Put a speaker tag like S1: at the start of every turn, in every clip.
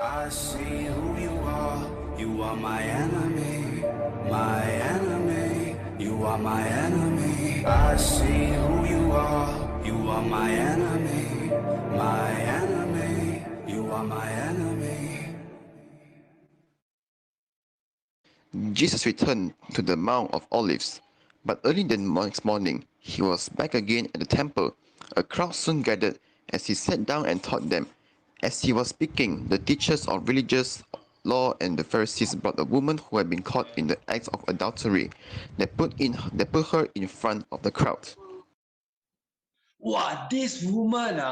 S1: I see who you are. You are my enemy, my enemy. You are my enemy. I see who you are. You are my enemy, my enemy. You are my enemy.
S2: Jesus returned to the Mount of Olives, but early the next morning he was back again at the temple. A crowd soon gathered as he sat down and taught them. As he was speaking, the teachers of religious law and the Pharisees brought a woman who had been caught in the act of adultery. They put her in front of the crowd.
S3: Wow, this woman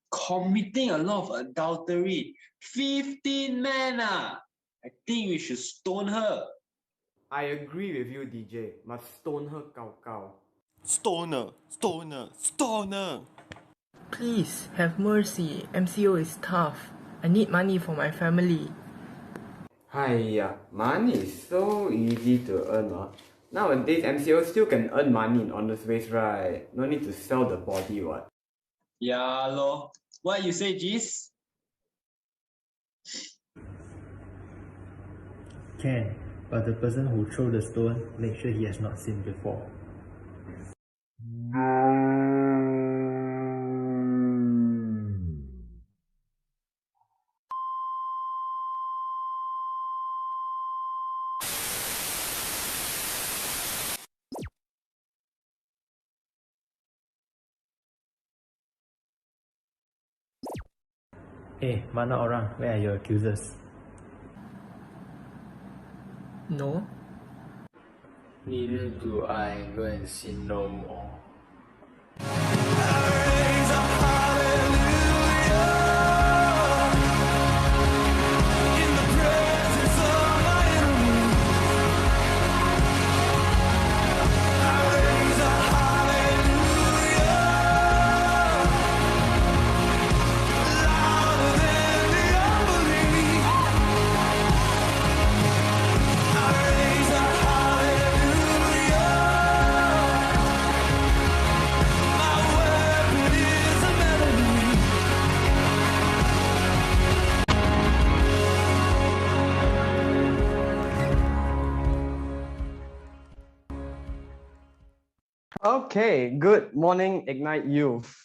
S3: committing a lot of adultery. 15 men I think we should stone her.
S4: I agree with you, DJ. Must stone her gao gao.
S5: Stoner, stoner, stoner.
S6: Please, have mercy. MCO is tough. I need money for my family.
S4: Hiya, money is so easy to earn. Nowadays, MCO still can earn money in honest ways, right? No need to sell the body, what?
S3: Yeah, lor. What you say, Jis?
S7: Can, but the person who throw the stone, make sure he has not sinned before. Mana orang? Where are your accusers?
S6: No?
S7: Neither do I. Go and sin no more.
S4: Okay, good morning, Ignite Youth.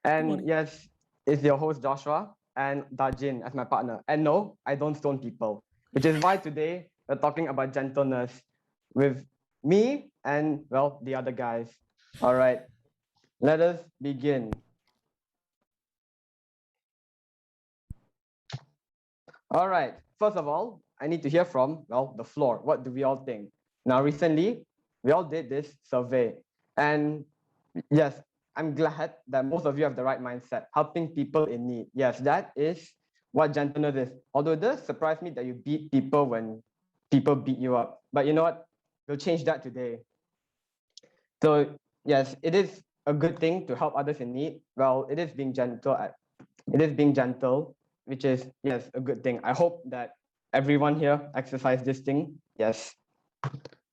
S4: And yes, it's your host Joshua and Dajin as my partner. And no, I don't stone people, which is why today we're talking about gentleness with me and, well, the other guys. All right, let us begin. All right, first of all, I need to hear from, well, the floor. What do we all think? Now, recently, we all did this survey. And yes, I'm glad that most of you have the right mindset, helping people in need. Yes, that is what gentleness is. Although it does surprise me that you beat people when people beat you up. But you know what? We'll change that today. So yes, it is a good thing to help others in need. Well, it is being gentle. Which is, yes, a good thing. I hope that everyone here exercise this thing. Yes.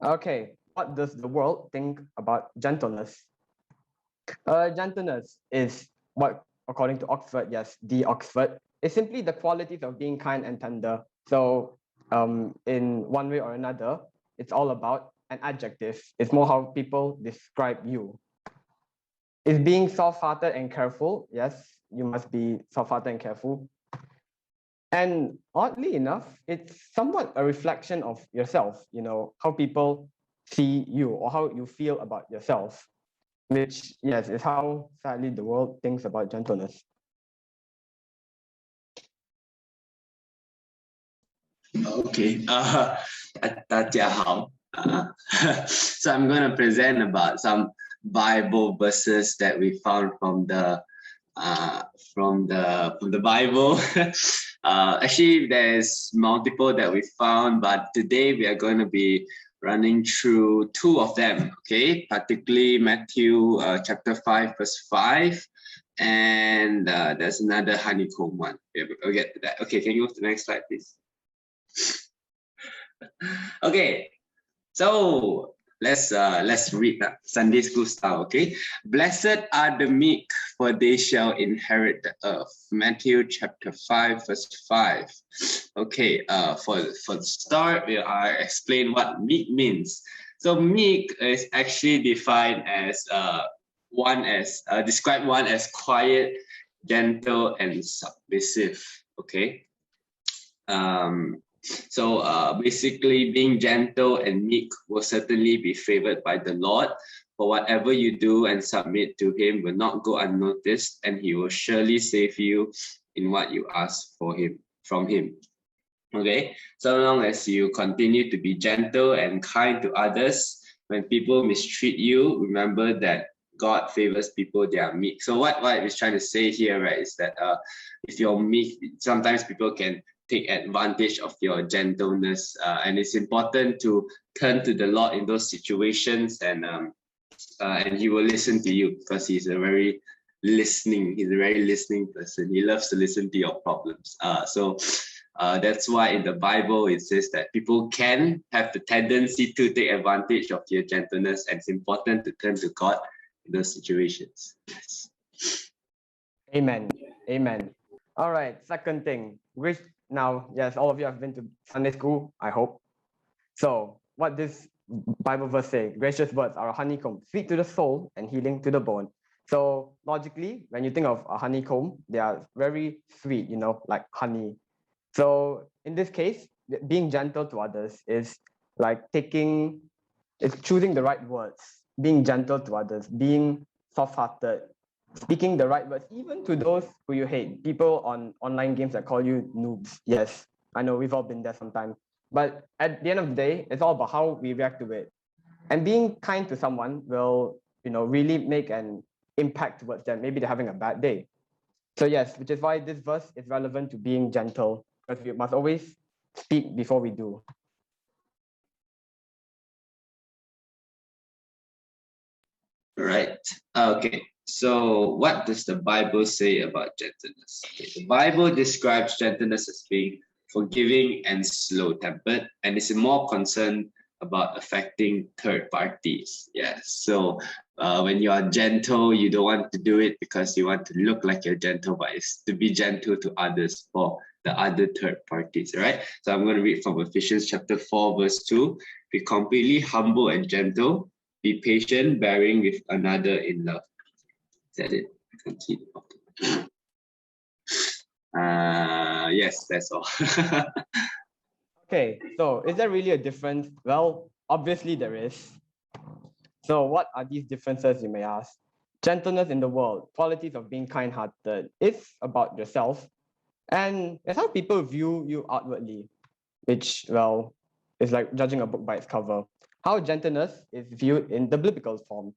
S4: Okay, what does the world think about gentleness? Gentleness is what, according to Oxford, yes, the Oxford, is simply the qualities of being kind and tender. So in one way or another, it's all about an adjective. It's more how people describe you. Is being soft-hearted and careful. Yes, you must be soft-hearted and careful. And oddly enough, it's somewhat a reflection of yourself, you know, how people see you or how you feel about yourself, which, yes, is how sadly the world thinks about gentleness.
S3: Okay, so I'm going to present about some Bible verses that we found from the Bible. Actually, there's multiple that we found, but today we are going to be running through two of them. Okay, particularly Matthew chapter 5 verse 5, and there's another honeycomb one. We'll get to that. Okay, can you go to the next slide, please? Okay, so let's read that Sunday school style, okay? Blessed are the meek, for they shall inherit the earth. Matthew chapter 5, verse 5. Okay, for the start, I explain what meek means. So meek is actually defined as describe one as quiet, gentle, and submissive. Okay. So basically, being gentle and meek will certainly be favored by the Lord. For whatever you do and submit to Him will not go unnoticed, and He will surely save you in what you ask from Him. Okay, so long as you continue to be gentle and kind to others, when people mistreat you, remember that God favors people that are meek. So what I was trying to say here, right, is that if you're meek, sometimes people can take advantage of your gentleness, and it's important to turn to the Lord in those situations, and He will listen to you, because He's a very listening person. He loves to listen to your problems. That's why in the Bible it says that people can have the tendency to take advantage of your gentleness, and it's important to turn to God in those situations. Yes.
S4: Amen. Amen. All right. Second thing, which now, yes, all of you have been to Sunday school, I hope. So what this Bible verse say? Gracious words are a honeycomb, sweet to the soul and healing to the bone. So logically, when you think of a honeycomb, they are very sweet, you know, like honey. So in this case, being gentle to others is like it's choosing the right words, being gentle to others, being soft-hearted, speaking the right words, even to those who you hate. People on online games that call you noobs. Yes, I know we've all been there sometimes. But at the end of the day, it's all about how we react to it. And being kind to someone will, you know, really make an impact towards them. Maybe they're having a bad day. So yes, which is why this verse is relevant to being gentle, because we must always speak before we do.
S3: Right. Okay. So what does the Bible say about gentleness? Okay, the Bible describes gentleness as being forgiving and slow-tempered, and is more concerned about affecting third parties. Yes. So when you are gentle, you don't want to do it because you want to look like you're gentle, but it's to be gentle to others for the other third parties, right? So I'm going to read from Ephesians chapter 4, verse 2. Be completely humble and gentle. Be patient, bearing with another in love. Is that it? Continue. Yes, that's all.
S4: Okay, so is there really a difference? Well, obviously there is. So what are these differences, you may ask? Gentleness in the world, qualities of being kind-hearted. It's about yourself, and it's how people view you outwardly, which, well, is like judging a book by its cover. How gentleness is viewed in the biblical form.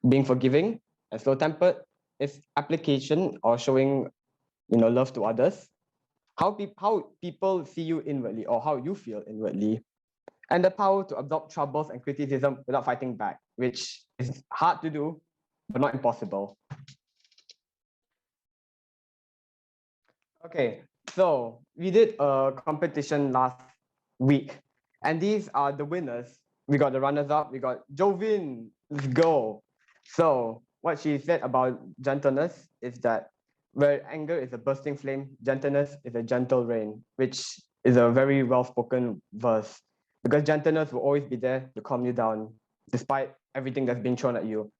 S4: Being forgiving and slow-tempered is application or showing, you know, love to others. How people see you inwardly, or how you feel inwardly. And the power to absorb troubles and criticism without fighting back, which is hard to do, but not impossible. Okay, so we did a competition last week, and these are the winners. We got the runners-up. We got Jovin. Let's go. So what she said about gentleness is that where anger is a bursting flame, gentleness is a gentle rain, which is a very well-spoken verse, because gentleness will always be there to calm you down, despite everything that's being thrown at you.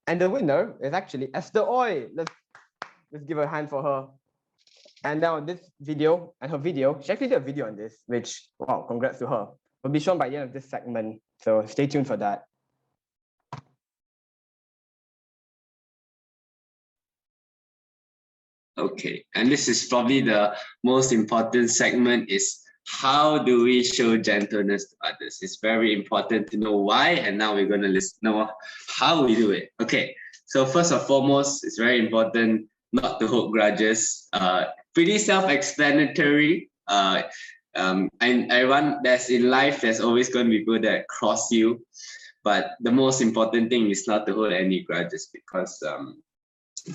S4: And the winner is actually Esther Oi. Let's give a hand for her. And now this video and her video, she actually did a video on this, which, wow, congrats to her, will be shown by the end of this segment. So stay tuned for that.
S3: Okay, and this is probably the most important segment, is how do we show gentleness to others? It's very important to know why, and now we're going to know how we do it. Okay, so first and foremost, it's very important not to hold grudges. Pretty self-explanatory. And everyone that's in life, there's always going to be people that cross you, but the most important thing is not to hold any grudges, because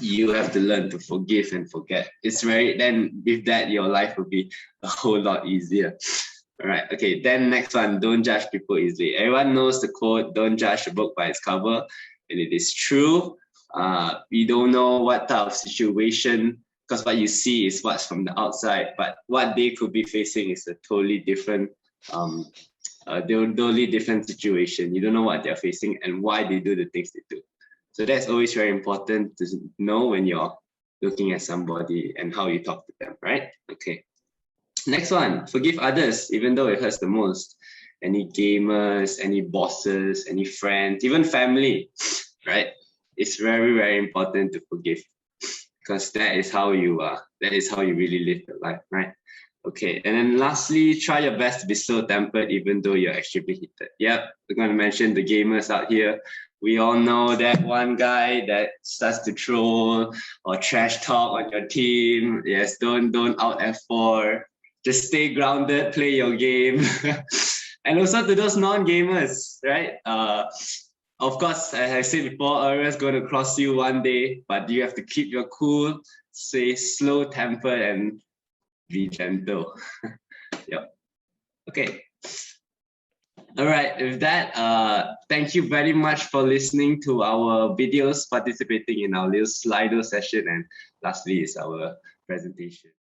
S3: you have to learn to forgive and forget. Then with that, your life will be a whole lot easier. All right. Okay. Then next one, don't judge people easily. Everyone knows the quote, don't judge a book by its cover. And it is true. We don't know what type of situation, because what you see is what's from the outside, but what they could be facing is a totally different totally different situation. You don't know what they're facing and why they do the things they do. So that's always very important to know when you're looking at somebody and how you talk to them, right? Okay. Next one, forgive others, even though it hurts the most. Any gamers, any bosses, any friends, even family, right? It's very, very important to forgive, because that is how you really live your life, right? Okay, and then lastly, try your best to be slow-tempered even though you're extremely heated. Yep, we're going to mention the gamers out here. We all know that one guy that starts to troll or trash talk on your team. Yes, don't out F4. Just stay grounded, play your game. And also to those non-gamers, right? Of course, as I said before, everyone's going to cross you one day, but you have to keep your cool, stay slow-tempered, and be gentle. Yep. Okay. All right. With that, thank you very much for listening to our videos, participating in our little Slido session, and lastly is our presentation.